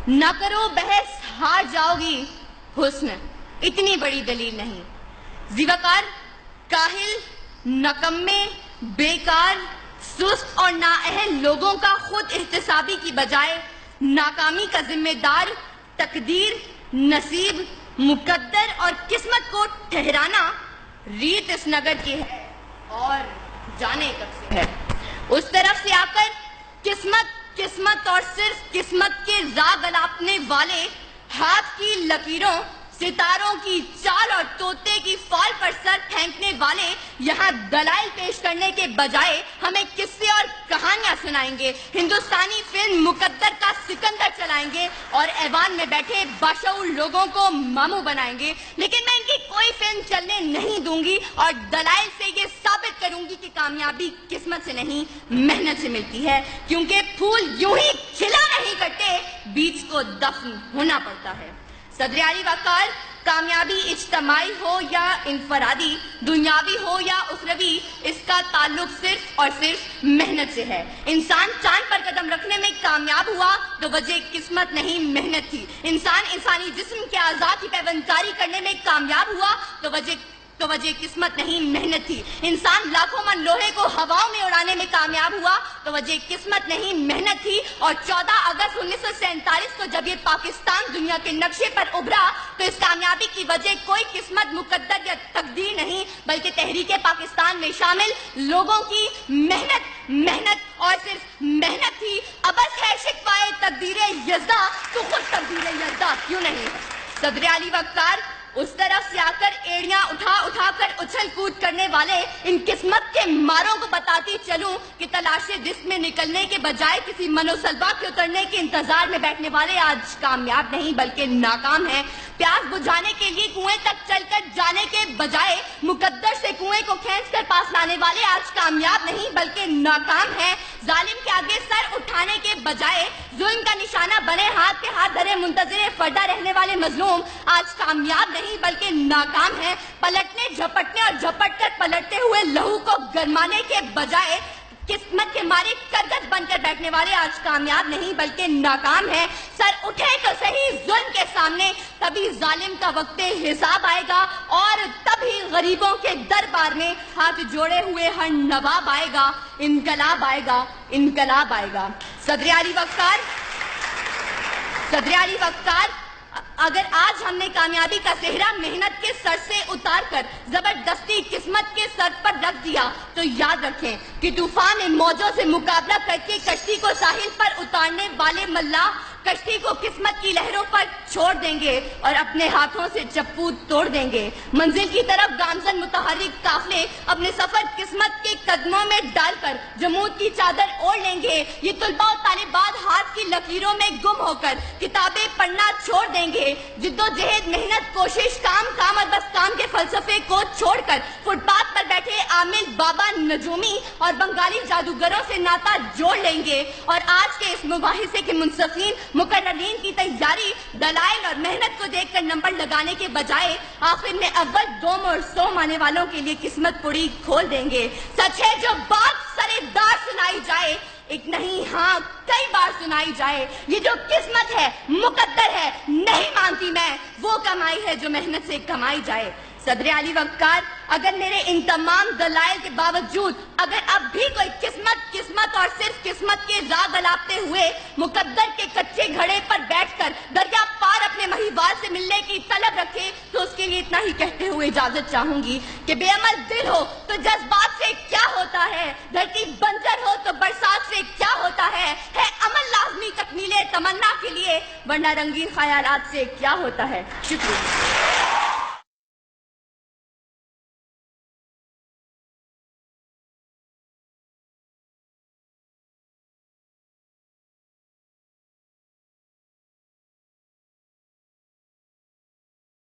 ना करो बहस, हार जाओगी, हुस्न इतनी बड़ी दलील नहीं। ज़िवकार, काहिल, नकम्मे, बेकार, सुस्त और नाअहल लोगों का खुद एहतसाबी की बजाय नाकामी का जिम्मेदार तकदीर, नसीब, मुकद्दर और किस्मत को ठहराना रीत इस नगर की है और जाने कब से है। उस तरफ से आकर किस्मत किस्मत और सिर्फ किस्मत के राग अलापने वाले हाथ की लकीरों, सितारों की चाल और तोते की फाल पर सर फेंकने वाले यहाँ दलाइल पेश करने के बजाय हमें किस्से और कहानियां सुनाएंगे, हिंदुस्तानी फिल्म मुकद्दर का सिकंदर चलाएंगे और ऐवान में बैठे बाशऊर लोगों को मामू बनाएंगे। लेकिन मैं इनकी कोई फिल्म चलने नहीं दूंगी और दलाइल से ये साबित करूंगी कि कामयाबी किस्मत से नहीं, मेहनत से मिलती है, क्योंकि फूल यूं ही खिला नहीं करते, बीज को दफन होना पड़ता है। सदर आली वक़ार, कामयाबी इज्तमाई हो या इनफरादी, दुनियावी हो या उखरवी, इसका ताल्लुक सिर्फ और सिर्फ मेहनत से है। इंसान चांद पर कदम रखने में कामयाब हुआ तो वजह किस्मत नहीं, मेहनत थी। इंसान इंसानी जिस्म के आज़ाद की पैबंदकारी करने में कामयाब हुआ तो वजह किस्मत नहीं, मेहनत थी। इंसान लाखों मन लोहे को हवाओं में उड़ाने में कामयाब हुआ तो वजह किस्मत नहीं, मेहनत थी। और 14 अगस्त 1947 को जब ये पाकिस्तान दुनिया के नक्शे पर उभरा तो इस कामयाबी की वजह कोई किस्मत, मुकद्दर या तकदीर नहीं, बल्कि तहरीके पाकिस्तान में शामिल लोगों की मेहनत और सिर्फ मेहनत थी। अबस है शिकवाए तकदीरे यज़्दा तो खुद तकदीरे यज़्दा क्यों नहीं है। सदर आली वक़ार, उस तरफ से आकर एड़ियां उठा कर उछल कूद करने वाले इन किस्मत के मारों को बताती चलूं कि तलाशे जिस्म में निकलने के बजाय किसी मनोसलबा के उतरने के इंतजार में बैठने वाले आज कामयाब नहीं बल्कि नाकाम हैं। प्यास बुझाने के लिए कुएं तक चलकर जाने के बजाय मुकद्दर से कुएं को खींचकर पास लाने वाले आज कामयाब नहीं बल्कि नाकाम हैं। जालिम के आगे सर उठाने के बजाय जुल्म का निशाना बने हाथ पे हाथ धरे मुंतज़िर फरदा रहने वाले मजलूम आज कामयाब नहीं बल्कि नाकाम हैं। पलटने, झपटने और झपट कर पलटते हुए लहू को गरमाने के बजाय किस्मत के मारे करगस बनकर बैठने वाले आज कामयाब नहीं बल्कि नाकाम हैं। सर उठे तो सही जुल्म के सामने, तभी जालिम का वक्त हिसाब आएगा और तभी गरीबों के दरबार में हाथ जोड़े हुए हर नवाब आएगा, इनकलाब आएगा, इनकलाब आएगा। सदर आली वक़ार, अगर आज हमने कामयाबी का सेहरा मेहनत के सर से उतार कर जबरदस्ती किस्मत के सर पर रख दिया तो याद रखें कि तूफान में मौजों से मुकाबला करके कश्ती को साहिल पर उतारने वाले मल्लाह कश्ती को किस्मत की लहरों पर छोड़ देंगे और अपने हाथों से चप्पू तोड़ देंगे। मंजिल की तरफ गामजन मुतहर्रिक काफले अपने सफर किस्मत के कदमों में डालकर जमूद की चादर ओढ़ लेंगे। ये तुलबा और तालिबात हाथ की लकीरों में गुम होकर किताबें पढ़ना छोड़ देंगे। जिद्दोजहद, मेहनत, कोशिश, काम और बस काम के फलसफे को छोड़कर फुटपाथ पर बैठे आमिर, बाबा, नजूमी और बंगाली जादूगरों से नाता जोड़ लेंगे और आज के इस मुबाहिसे के मुंसफीन मुकर्ररीन की तैयारी दलाइल और मेहनत को देखकर नंबर लगाने के बजाय आखिर में अव्वल, दोम और सोम आने वालों के लिए किस्मत पुड़ी खोल देंगे। सच है जो बात सरेदार सुनाई जाए, एक नहीं हाँ कई बार सुनाई जाए, ये जो किस्मत है, मुकद्दर है, नहीं मानती मैं वो कमाई है जो मेहनत से कमाई जाए। सदर आली वक़ार, अगर मेरे इन तमाम दलाइल के बावजूद अगर अब भी कोई किस्मत और सिर्फ किस्मत के राग अलापते हुए मुकद्दर के कच्चे घड़े पर बैठकर दरिया पार अपने महिवाल से मिलने की तलब रखे तो उसके लिए इतना ही कहते हुए इजाजत चाहूंगी कि बेअमल दिल हो तो जज्बात से क्या होता है, धरती बंजर हो तो बरसात से क्या होता है अमल लाजमी तकमीले तमन्ना के लिए, वरना रंगीन ख्यालात से क्या होता है। शुक्रिया।